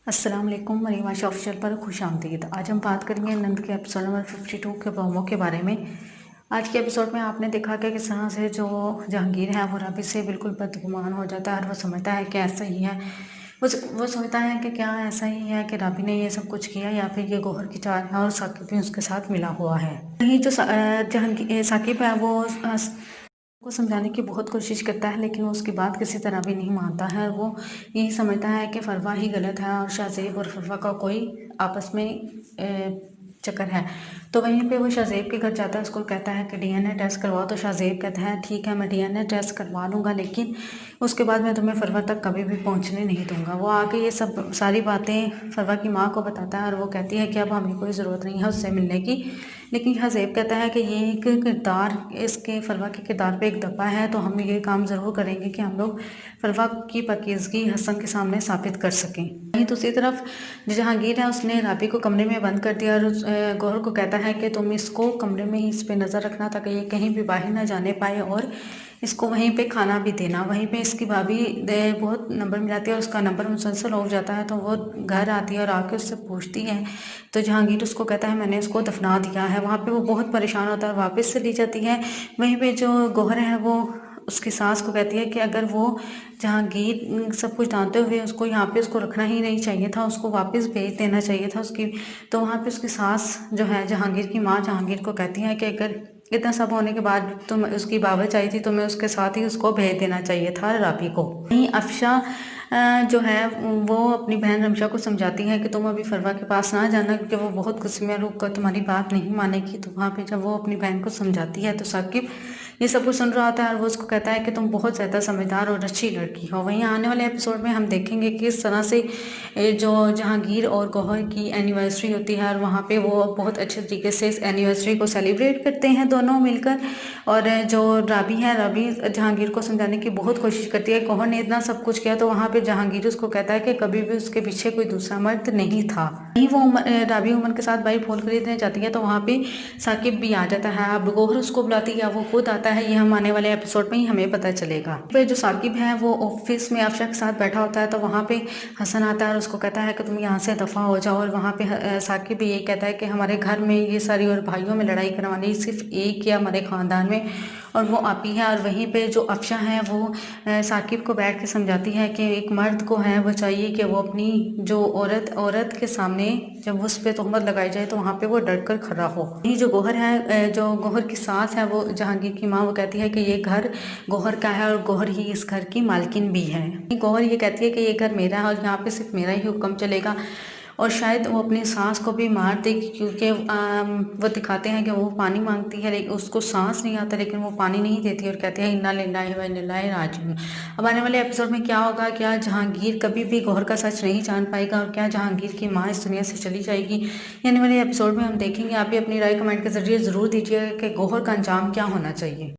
अस्सलाम वालेकुम, मरीम आशा ऑफिशियल पर खुश आमदीद। आज हम बात करेंगे नंद के एपिसोड नंबर 52 के प्रोमो के बारे में। आज के एपिसोड में आपने देखा कि किस तरह से जो जहांगीर है वो राबी से बिल्कुल बदगुमान हो जाता है और वो समझता है कि ऐसा ही है। वो सोचता है कि क्या ऐसा ही है कि राबी ने ये सब कुछ किया या फिर ये गौहर की चाल है और साकिब भी उसके साथ मिला हुआ है। वहीं जो जहांगीर साकिब है वो को समझाने की बहुत कोशिश करता है, लेकिन वो उसकी बात किसी तरह भी नहीं मानता है। वो यही समझता है कि फरवा ही गलत है और शाहज़ेब और फरवा का कोई आपस में चक्कर है। तो वहीं पे वो शाहज़ेब के घर जाता है, उसको कहता है कि डीएनए टेस्ट करवाओ। तो शाहज़ेब कहता है ठीक है, मैं डीएनए टेस्ट करवा लूँगा, लेकिन उसके बाद मैं तुम्हें फरवा तक कभी भी पहुँचने नहीं दूँगा। वो आके ये सब सारी बातें फरवा की माँ को बताता है और वो कहती है कि अब हमें कोई ज़रूरत नहीं है उससे मिलने की। लेकिन शाहज़ेब कहता है कि ये एक किरदार, इसके फरवा के किरदार पे एक दब्बा है, तो हम ये काम ज़रूर करेंगे कि हम लोग फरवा की पाकीज़गी हसन के सामने साबित कर सकें। वहीं दूसरी तरफ जो जहांगीर है उसने राबी को कमरे में बंद कर दिया और गौहर को कहता है कि तुम इसको कमरे में ही इस पे नज़र रखना ताकि ये कहीं भी बाहर ना जाने पाए और इसको वहीं पे खाना भी देना। वहीं पे इसकी भाभी बहुत नंबर मिलाती है और उसका नंबर मुसलसल हो जाता है, तो वो घर आती है और आके उससे पूछती है। तो जहांगीर उसको कहता है मैंने उसको दफना दिया है। वहाँ पे वो बहुत परेशान होता है और वापस चली जाती है। वहीं पे जो गौहर है वो उसकी सास को कहती है कि अगर वो जहांगीर सब कुछ जानते हुए उसको यहाँ पे उसको रखना ही नहीं चाहिए था, उसको वापस भेज देना चाहिए था उसकी। तो वहाँ पे उसकी सास जो है जहांगीर की माँ जहांगीर को कहती है कि अगर इतना सब होने के बाद तो उसकी बाबत चाहिए थी, तो मैं उसके साथ ही उसको भेज देना चाहिए था राबी को। वहीं अफशा जो है वो अपनी बहन रमशा को समझाती है कि तुम अभी फरवा के पास ना जाना, क्योंकि वो बहुत गुस्से में रुक कर तुम्हारी बात नहीं मानेगी। तो वहाँ पे जब वो अपनी बहन को समझाती है तो साकिब ये सब कुछ सुन रहा होता है और वो उसको कहता है कि तुम बहुत ज़्यादा समझदार और अच्छी लड़की हो। वहीं आने वाले एपिसोड में हम देखेंगे कि किस तरह से जो जहांगीर और गौहर की एनिवर्सरी होती है और वहाँ पे वो बहुत अच्छे तरीके से इस एनिवर्सरी को सेलिब्रेट करते हैं दोनों मिलकर। और जो राबी है, राबी जहांगीर को समझाने की बहुत कोशिश करती है गौहर ने इतना सब कुछ किया। तो वहाँ पे जहांगीर उसको कहता है कि कभी भी उसके पीछे कोई दूसरा मर्द नहीं था। वहीं वो राबी उमर के साथ भाई फूल खरीदने जाती है, तो वहाँ पे साकिब भी आ जाता है। अब गौहर उसको बुलाती है या वो खुद आता है, ये हम आने वाले एपिसोड में ही हमें पता चलेगा। फिर जो साकिब है वो ऑफिस में अफशा के साथ बैठा होता है, तो वहाँ पे हसन आता है और उसको कहता है कि तुम यहाँ से दफ़ा हो जाओ। और वहाँ पे साकिब भी ये कहता है कि हमारे घर में ये सारी और भाइयों में लड़ाई करवानी सिर्फ एक या हमारे ख़ानदान में, और वो आप ही है। और वहीं पे जो अफशा है वो साकिब को बैठ के समझाती है कि एक मर्द को है वो चाहिए कि वो अपनी जो औरत के सामने जब उस पर तोहमत लगाई जाए तो वहाँ पे वो डर कर खड़ा हो। ये जो गौहर है, जो गौहर की सास है वो जहांगीर की माँ, वो कहती है कि ये घर गौहर का है और गौहर ही इस घर की मालकिन भी है। गौहर ये कहती है कि ये घर मेरा है और यहाँ पे सिर्फ मेरा ही हुक्म चलेगा। और शायद वो अपनी सास को भी मार देगी, क्योंकि वो दिखाते हैं कि वो पानी मांगती है लेकिन उसको सांस नहीं आता, लेकिन वो पानी नहीं देती और कहते हैं इन्ना लिल्लाहि व इन्ना इलैहि राजिऊन। अब आने वाले एपिसोड में क्या होगा, क्या जहांगीर कभी भी गौहर का सच नहीं जान पाएगा और क्या जहांगीर की माँ इस दुनिया से चली जाएगी, ये आने वाले एपिसोड में हम देखेंगे। आप भी अपनी राय कमेंट के जरिए ज़रूर दीजिएगा कि गौहर का अंजाम क्या होना चाहिए।